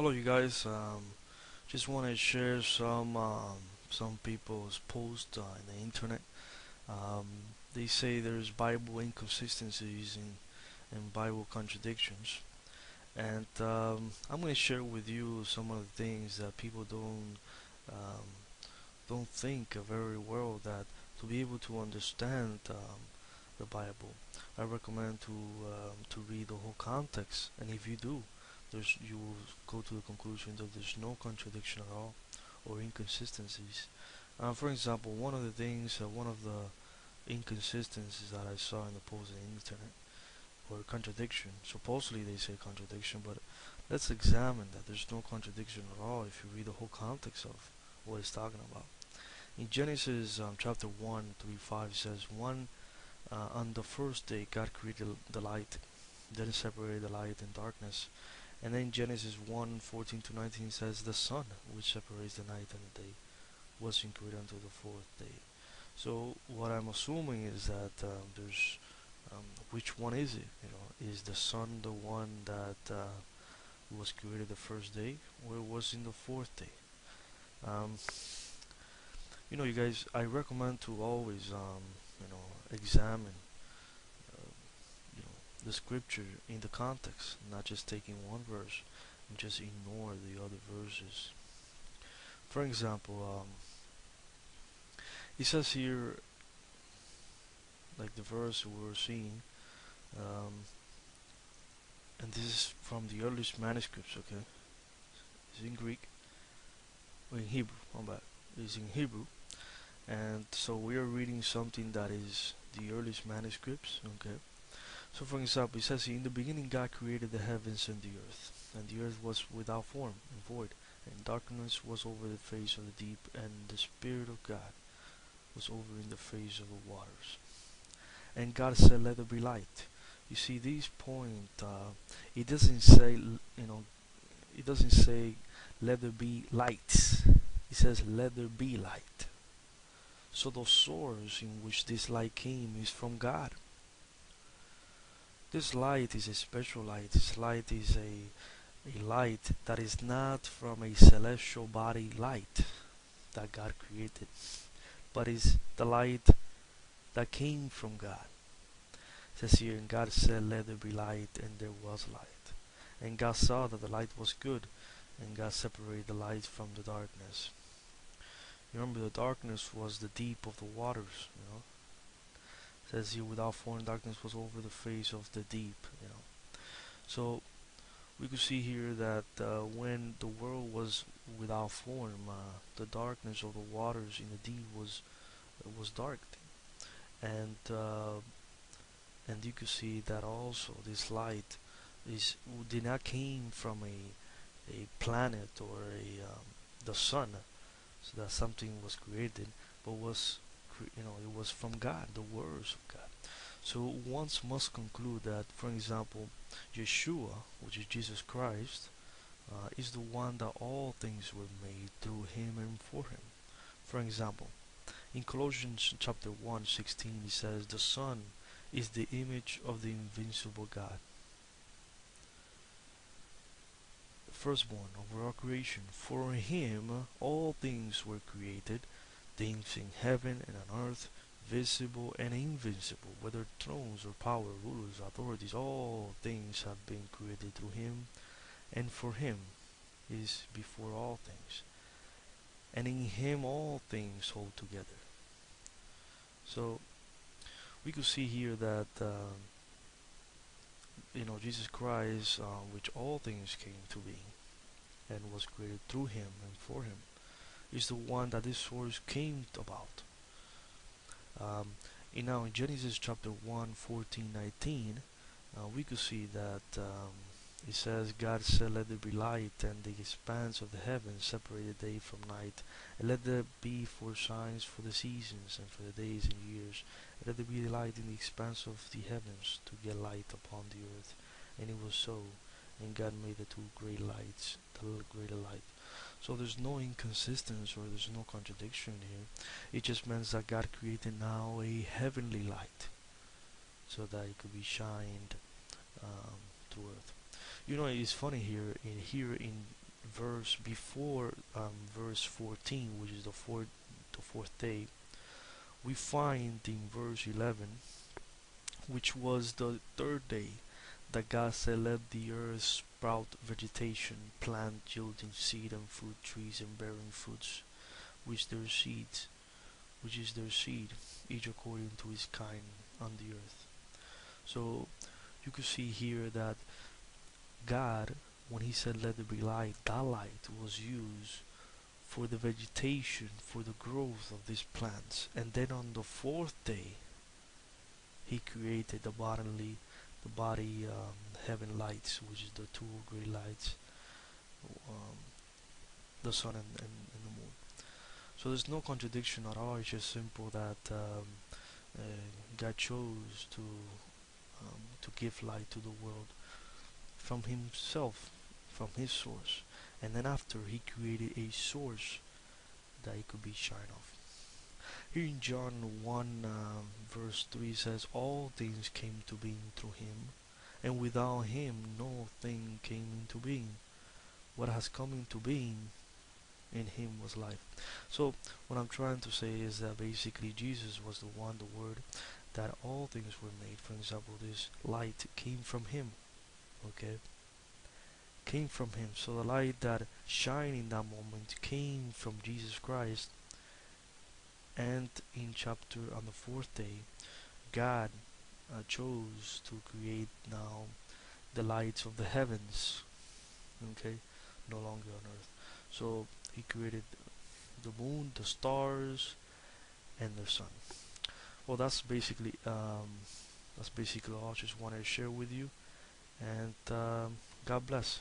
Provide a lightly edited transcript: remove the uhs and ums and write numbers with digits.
Hello, you guys. Just want to share some people's posts in the internet. Um, they say there's Bible inconsistencies and Bible contradictions, and I'm going to share with you some of the things that people um, don't think very well. That to be able to understand the Bible, I recommend to read the whole context, and if you do, you will go to the conclusion that there's no contradiction at all or inconsistencies. For example, one of the inconsistencies that I saw in the post on the internet or contradiction. Supposedly they say contradiction, but let's examine that there's no contradiction at all if you read the whole context of what it's talking about. In Genesis chapter 1, 3, 5 says, on the first day God created the light, then separated the light and darkness. And then Genesis 1, 14 to 19 says, the sun, which separates the night and the day, wasn't created until the fourth day. So what I'm assuming is that which one is it? Is the sun the one that was created the first day, or it was in the fourth day? Um, you guys, I recommend to always examine uh, the scripture in the context, not just taking one verse and just ignore the other verses. For example, it says here, like the verse we were seeing, um, and this is from the earliest manuscripts, okay? It's in Greek, or in Hebrew, my bad. It's in Hebrew, and so we are reading something that is the earliest manuscripts, okay? So, for example, it says, in the beginning God created the heavens and the earth was without form and void, and darkness was over the face of the deep, and the Spirit of God was over in the face of the waters. And God said, let there be light. You see, this point, it doesn't say, it doesn't say, let there be lights. It says, let there be light. So the source in which this light came is from God. This light is a special light. This light is a light that is not from a celestial body light that God created, but is the light that came from God. It says here, and God said, let there be light, and there was light. And God saw that the light was good, and God separated the light from the darkness. You remember the darkness was the deep of the waters. It says here, without form darkness was over the face of the deep. So we could see here that when the world was without form, the darkness of the waters in the deep was dark, and you could see that also this light is did not came from a planet or the sun, so that something was created, but it was from God, the words of God. So one must conclude that, for example, Yeshua, which is Jesus Christ, is the one that all things were made through him and for him. For example, in Colossians chapter 1:16 it says, the Son is the image of the invincible God, the firstborn over all creation. For him all things were created, things in heaven and on earth, visible and invisible, whether thrones or power, rulers, authorities, all things have been created through him and for him is before all things, and in him all things hold together. So we could see here that Jesus Christ, which all things came to be and was created through him and for him, is the one that this source came about. Um, in Genesis chapter 1, 14, 19, we could see that it says, God said, let there be light, and the expanse of the heavens separated day from night, and let there be for signs for the seasons and for the days and years, and let there be light in the expanse of the heavens to give light upon the earth. And it was so, and God made the two great lights, the greater light. So there's no inconsistency or there's no contradiction here. It just means that God created now a heavenly light so that it could be shined to earth. It's funny here in verse before verse 14, which is the fourth day, we find in verse 11, which was the third day, that God said, "Let the earth sprout vegetation, plant yielding seed, and fruit trees and bearing fruits, which their seeds, which is their seed, each according to his kind on the earth." So you could see here that God, when He said, "Let there be light," that light was used for the vegetation, for the growth of these plants. And then on the fourth day, He created the body heaven lights, which is the two great lights, um, the sun and the moon. So there's no contradiction at all. It's just simple that uh, God chose to give light to the world from Himself, from His source, and then after He created a source that it could be shine off. Here in John 1 verse 3 says, "All things came to being through Him, and without Him no thing came into being. What has come into being, in Him was life." So what I'm trying to say is that basically Jesus was the one, the Word, that all things were made. For example, this light came from Him. Okay, came from Him. So the light that shined in that moment came from Jesus Christ. And in chapter on the fourth day, God chose to create now the lights of the heavens. Okay, no longer on earth. So He created the moon, the stars, and the sun. Well, that's basically all I just wanted to share with you. And God bless.